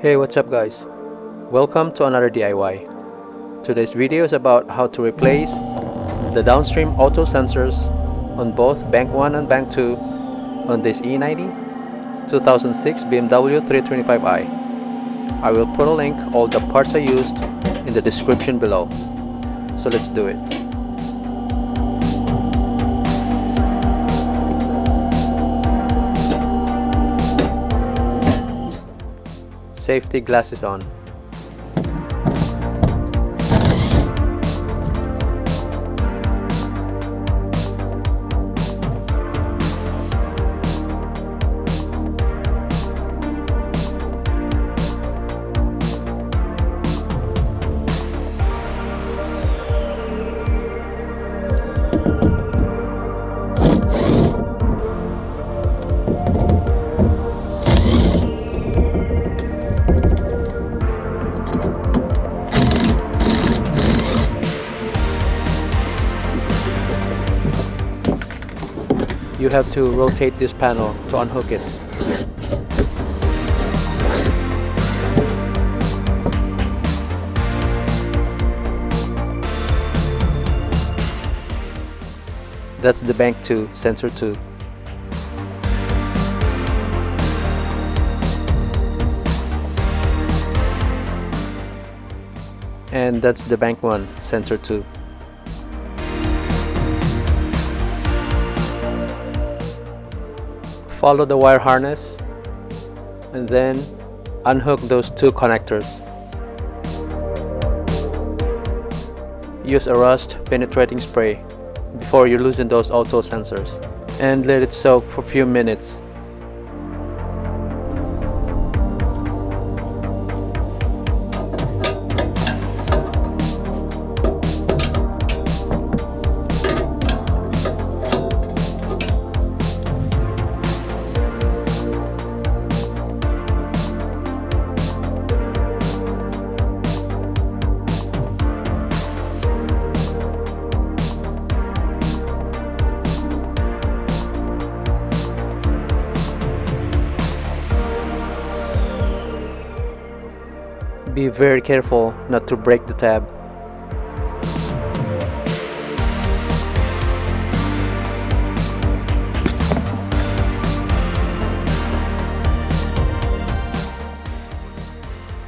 Hey, what's up guys? Welcome to another DIY. Today's video is about how to replace the downstream auto sensors on both bank 1 and bank 2 on this E90 2006 BMW 325i. I will put a link all the parts I used in the description below. So let's do it. Safety glasses on. You have to rotate this panel to unhook it. That's the bank 2 sensor 2. And that's the bank 1 sensor 2. Follow the wire harness and then unhook those two connectors. Use a rust penetrating spray before you loosen those auto sensors and let it soak for a few minutes. Be very careful not to break the tab.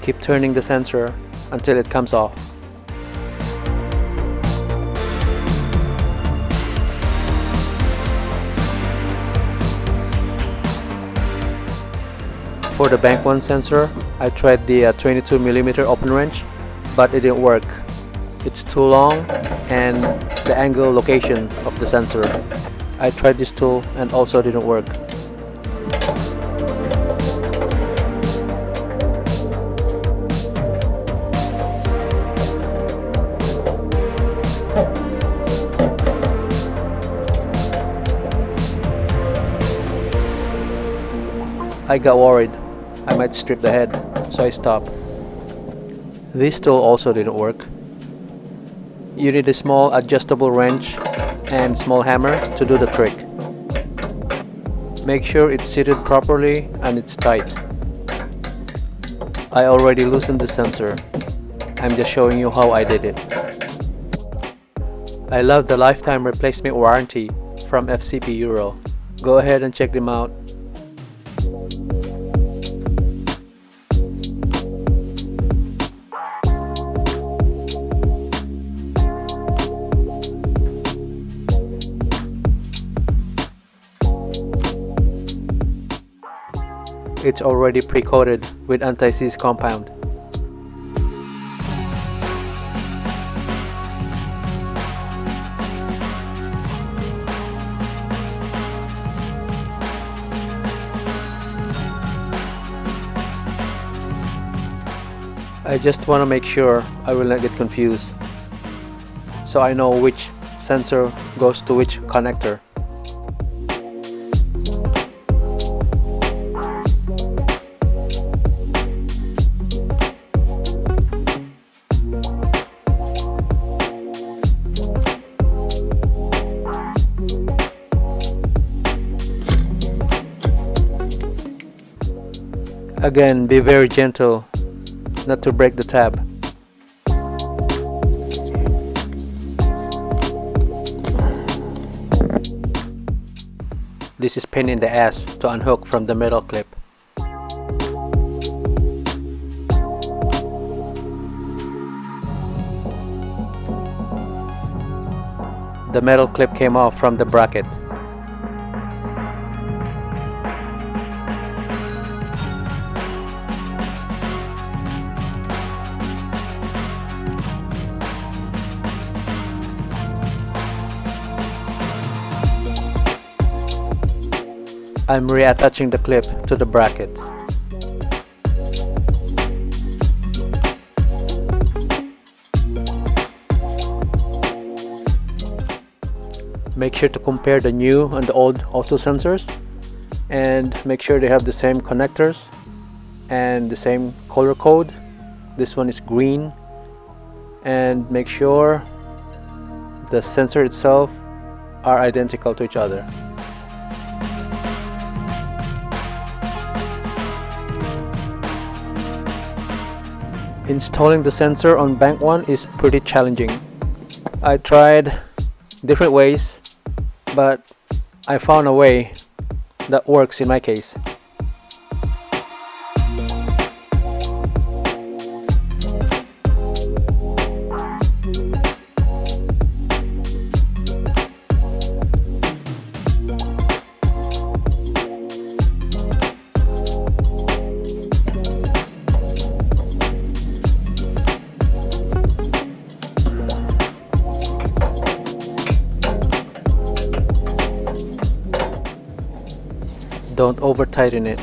Keep turning the sensor until it comes off. For the bank 1 sensor, I tried the 22mm open wrench, but it didn't work. It's too long and the angle location of the sensor. I tried this tool and also didn't work. I got worried I might strip the head, so I stopped. This tool also didn't work. You need a small adjustable wrench and small hammer to do the trick. Make sure it's seated properly and it's tight. I already loosened the sensor. I'm just showing you how I did it. I love the lifetime replacement warranty from FCP Euro. Go ahead and check them out. It's already pre-coated with anti-seize compound. I just want to make sure I will not get confused, so I know which sensor goes to which connector. Again, be very gentle not to break the tab. This is pain in the ass to unhook from the metal clip. The metal clip came off from the bracket. I'm reattaching the clip to the bracket. Make sure to compare the new and the old auto sensors and make sure they have the same connectors and the same color code. This one is green, and make sure the sensor itself are identical to each other. Installing the sensor on bank 1 is pretty challenging. I tried different ways, but I found a way that works in my case. Don't over tighten it.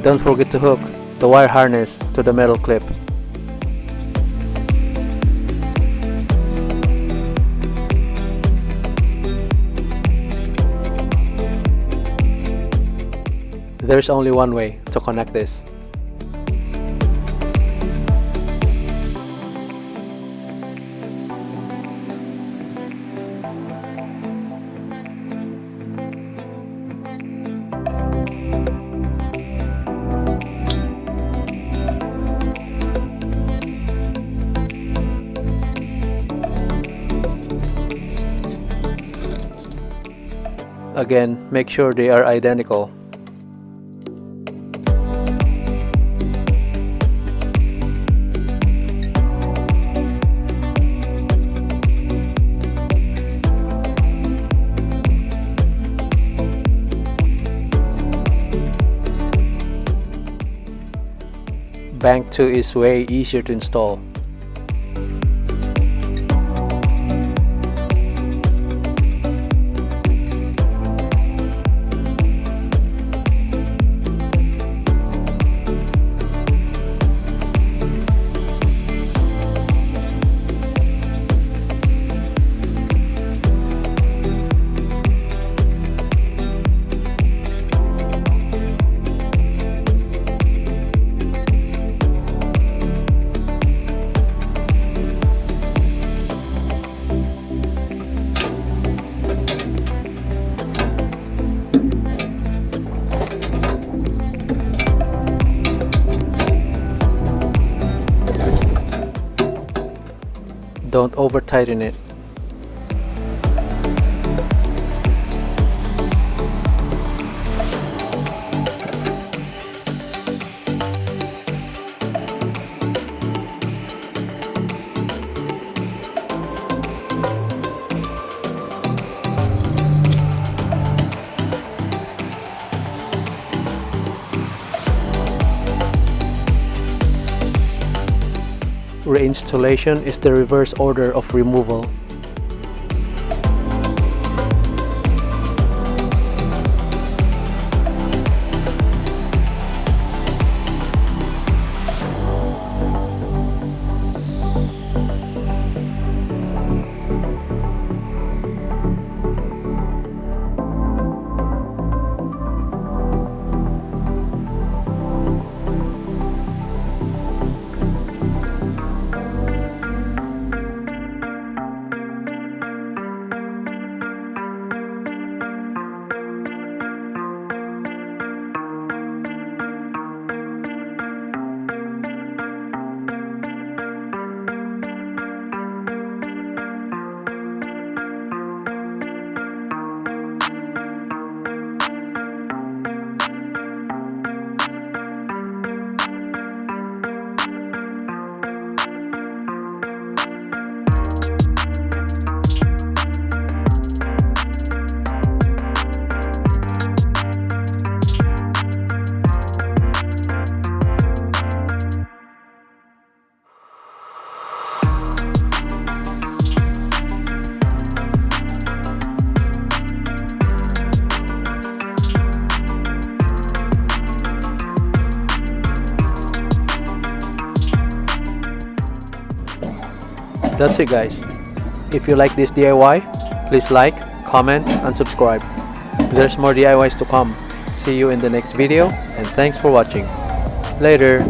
Don't forget to hook the wire harness to the metal clip. There's only one way to connect this. Again, make sure they are identical. Bank 2 is way easier to install. Don't over tighten it. Reinstallation is the reverse order of removal. That's it guys. If you like this DIY, please like, comment, and subscribe. There's more DIYs to come. See you in the next video, and thanks for watching. Later.